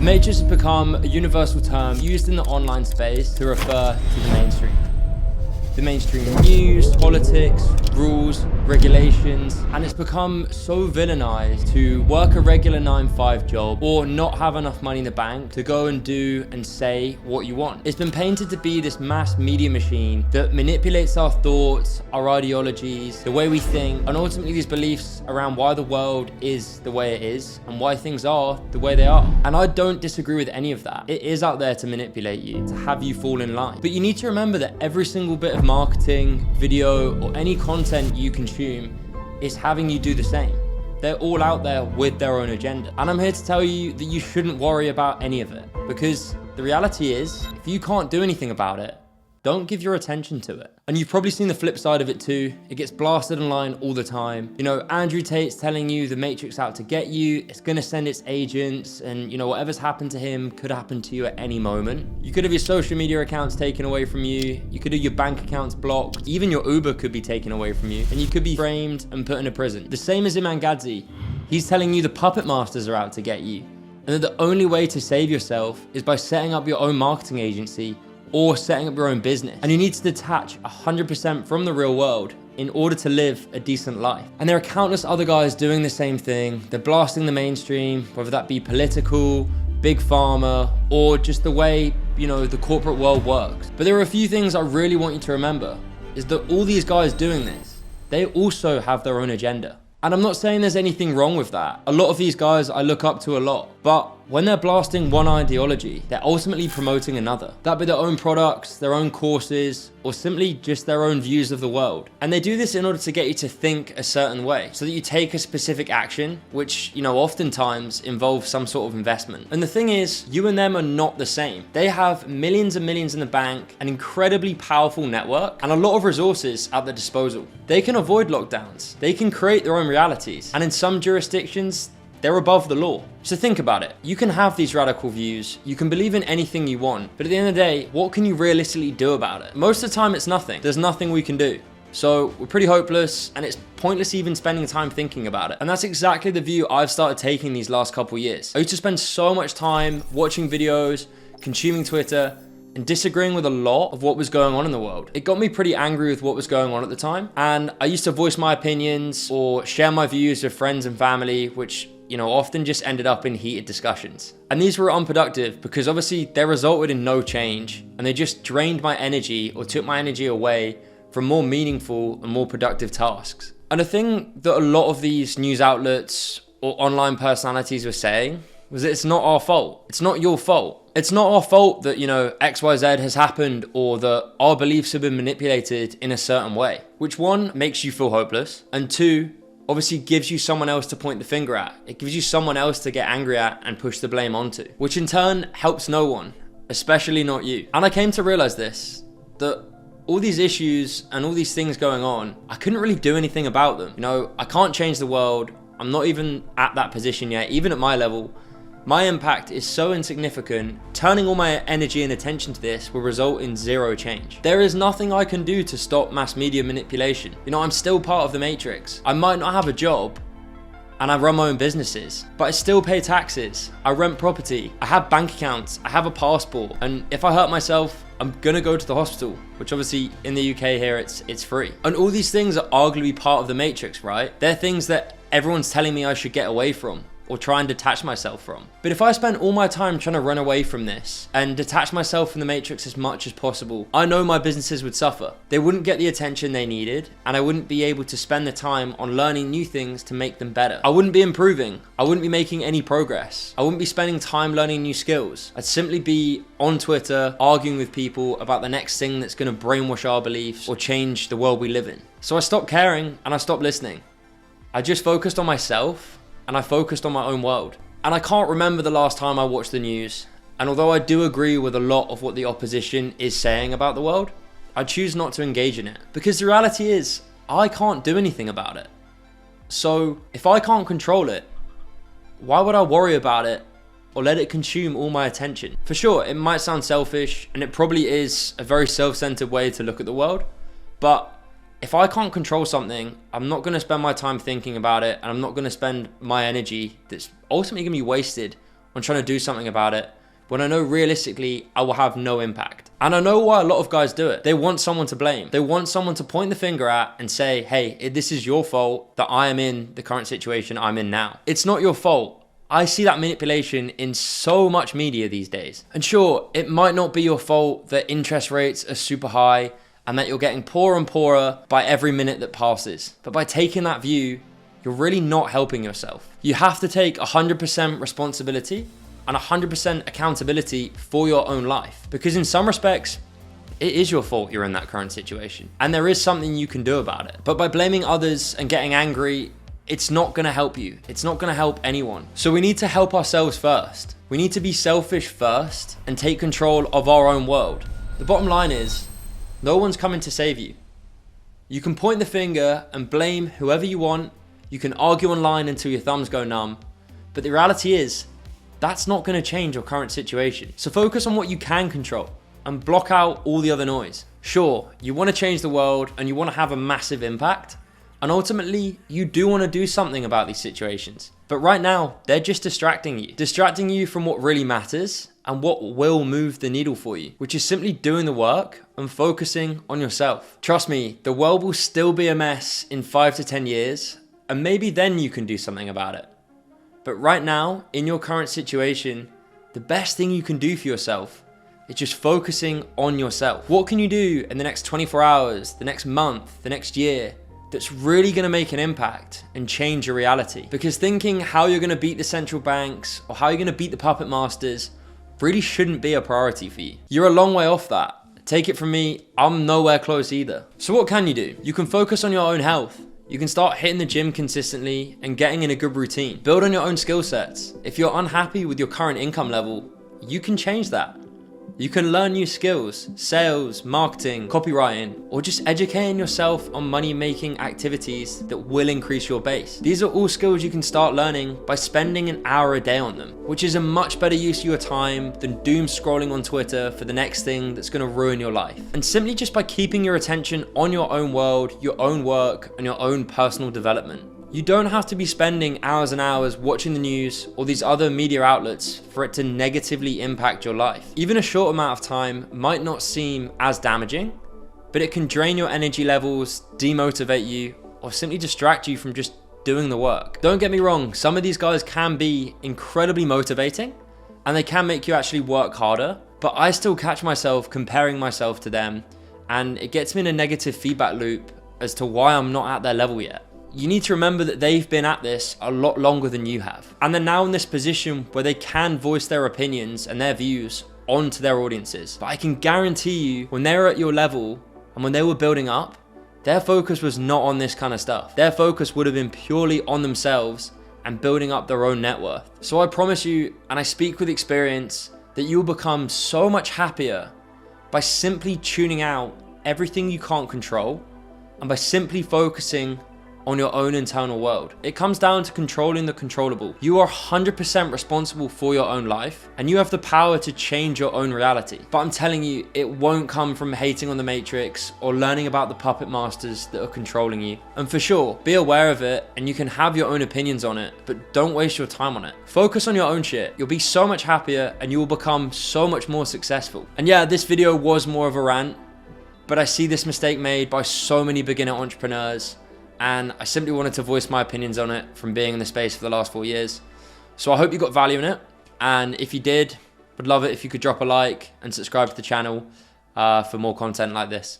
Matrix has become a universal term used in the online space to refer to the mainstream. The mainstream news, politics, rules, regulations, and it's become so villainized to work a regular 9-to-5 job or not have enough money in the bank to go and do and say what you want. It's been painted to be this mass media machine that manipulates our thoughts, our ideologies, the way we think, and ultimately these beliefs around why the world is the way it is and why things are the way they are. And I don't disagree with any of that. It is out there to manipulate you, to have you fall in line. But you need to remember that every single bit of marketing, video, or any content you consume is having you do the same. They're all out there with their own agenda. And I'm here to tell you that you shouldn't worry about any of it, because the reality is, if you can't do anything about it, don't give your attention to it. And you've probably seen the flip side of it too. It gets blasted online all the time. You know, Andrew Tate's telling you the Matrix out to get you, it's gonna send its agents, and you know, whatever's happened to him could happen to you at any moment. You could have your social media accounts taken away from you, you could have your bank accounts blocked, even your Uber could be taken away from you, and you could be framed and put in a prison. The same as Iman Gadzhi. He's telling you the puppet masters are out to get you, and that the only way to save yourself is by setting up your own marketing agency or setting up your own business. And you need to detach 100% from the real world in order to live a decent life. And there are countless other guys doing the same thing. They're blasting the mainstream, whether that be political, big pharma, or just the way, you know, the corporate world works. But there are a few things I really want you to remember, is that all these guys doing this, they also have their own agenda. And I'm not saying there's anything wrong with that. A lot of these guys I look up to a lot, but when they're blasting one ideology, they're ultimately promoting another. That be their own products, their own courses, or simply just their own views of the world. And they do this in order to get you to think a certain way, so that you take a specific action, which, you know, oftentimes involves some sort of investment. And the thing is, you and them are not the same. They have millions and millions in the bank, an incredibly powerful network, and a lot of resources at their disposal. They can avoid lockdowns. They can create their own realities. And in some jurisdictions, they're above the law. So think about it. You can have these radical views, you can believe in anything you want, but at the end of the day, what can you realistically do about it? Most of the time, it's nothing. There's nothing we can do. So we're pretty hopeless, and it's pointless even spending time thinking about it. And that's exactly the view I've started taking these last couple years. I used to spend so much time watching videos, consuming Twitter, and disagreeing with a lot of what was going on in the world. It got me pretty angry with what was going on at the time, and I used to voice my opinions or share my views with friends and family, which, you know, often just ended up in heated discussions. And these were unproductive because obviously they resulted in no change, and they just drained my energy or took my energy away from more meaningful and more productive tasks. And the thing that a lot of these news outlets or online personalities were saying was that it's not our fault. It's not your fault. It's not our fault that, you know, XYZ has happened, or that our beliefs have been manipulated in a certain way, which one, makes you feel hopeless, and two, obviously gives you someone else to point the finger at. It gives you someone else to get angry at and push the blame onto, which in turn helps no one, especially not you. And I came to realize this, that all these issues and all these things going on, I couldn't really do anything about them. You know, I can't change the world. I'm not even at that position yet, even at my level. My impact is so insignificant, turning all my energy and attention to this will result in zero change. There is nothing I can do to stop mass media manipulation. You know, I'm still part of the Matrix. I might not have a job, and I run my own businesses, but I still pay taxes. I rent property, I have bank accounts, I have a passport, and if I hurt myself, I'm gonna go to the hospital, which obviously in the UK here, it's free. And all these things are arguably part of the Matrix, right? They're things that everyone's telling me I should get away from, or try and detach myself from. But if I spend all my time trying to run away from this and detach myself from the Matrix as much as possible, I know my businesses would suffer. They wouldn't get the attention they needed, and I wouldn't be able to spend the time on learning new things to make them better. I wouldn't be improving. I wouldn't be making any progress. I wouldn't be spending time learning new skills. I'd simply be on Twitter arguing with people about the next thing that's gonna brainwash our beliefs or change the world we live in. So I stopped caring and I stopped listening. I just focused on myself, and I focused on my own world. And I can't remember the last time I watched the news, and although I do agree with a lot of what the opposition is saying about the world, I choose not to engage in it. Because the reality is, I can't do anything about it. So if I can't control it, why would I worry about it or let it consume all my attention? For sure, it might sound selfish, and it probably is a very self-centered way to look at the world, but if I can't control something, I'm not going to spend my time thinking about it, and I'm not going to spend my energy that's ultimately going to be wasted on trying to do something about it when I know realistically I will have no impact. And I know why a lot of guys do it. They want someone to blame. They want someone to point the finger at and say, hey, this is your fault that I am in the current situation I'm in now. It's not your fault. I see that manipulation in so much media these days. And sure, it might not be your fault that interest rates are super high and that you're getting poorer and poorer by every minute that passes. But by taking that view, you're really not helping yourself. You have to take 100% responsibility and 100% accountability for your own life. Because in some respects, it is your fault you're in that current situation. And there is something you can do about it. But by blaming others and getting angry, it's not gonna help you. It's not gonna help anyone. So we need to help ourselves first. We need to be selfish first and take control of our own world. The bottom line is, no one's coming to save you. You can point the finger and blame whoever you want. You can argue online until your thumbs go numb. But the reality is, that's not going to change your current situation. So focus on what you can control and block out all the other noise. Sure, you want to change the world and you want to have a massive impact. And ultimately, you do want to do something about these situations. But right now, they're just distracting you from what really matters and what will move the needle for you, which is simply doing the work and focusing on yourself. Trust me, the world will still be a mess in 5 to 10 years, and maybe then you can do something about it. But right now, in your current situation, the best thing you can do for yourself is just focusing on yourself. What can you do in the next 24 hours, the next month, the next year, that's really gonna make an impact and change your reality? Because thinking how you're gonna beat the central banks or how you're gonna beat the puppet masters really shouldn't be a priority for you. You're a long way off that. Take it from me, I'm nowhere close either. So what can you do? You can focus on your own health. You can start hitting the gym consistently and getting in a good routine. Build on your own skill sets. If you're unhappy with your current income level, you can change that. You can learn new skills, sales, marketing, copywriting, or just educating yourself on money-making activities that will increase your base. These are all skills you can start learning by spending an hour a day on them, which is a much better use of your time than doom scrolling on Twitter for the next thing that's gonna ruin your life. And simply just by keeping your attention on your own world, your own work, and your own personal development. You don't have to be spending hours and hours watching the news or these other media outlets for it to negatively impact your life. Even a short amount of time might not seem as damaging, but it can drain your energy levels, demotivate you, or simply distract you from just doing the work. Don't get me wrong, some of these guys can be incredibly motivating and they can make you actually work harder, but I still catch myself comparing myself to them, and it gets me in a negative feedback loop as to why I'm not at their level yet. You need to remember that they've been at this a lot longer than you have. And they're now in this position where they can voice their opinions and their views onto their audiences. But I can guarantee you, when they were at your level and when they were building up, their focus was not on this kind of stuff. Their focus would have been purely on themselves and building up their own net worth. So I promise you, and I speak with experience, that you'll become so much happier by simply tuning out everything you can't control and by simply focusing on your own internal world. It comes down to controlling the controllable. You are 100% responsible for your own life and you have the power to change your own reality. But I'm telling you, it won't come from hating on the Matrix or learning about the puppet masters that are controlling you. And for sure, be aware of it and you can have your own opinions on it, but don't waste your time on it. Focus on your own shit. You'll be so much happier and you will become so much more successful. And yeah, this video was more of a rant, but I see this mistake made by so many beginner entrepreneurs, and I simply wanted to voice my opinions on it from being in the space for the last 4 years. So I hope you got value in it. And if you did, would love it if you could drop a like and subscribe to the channel for more content like this.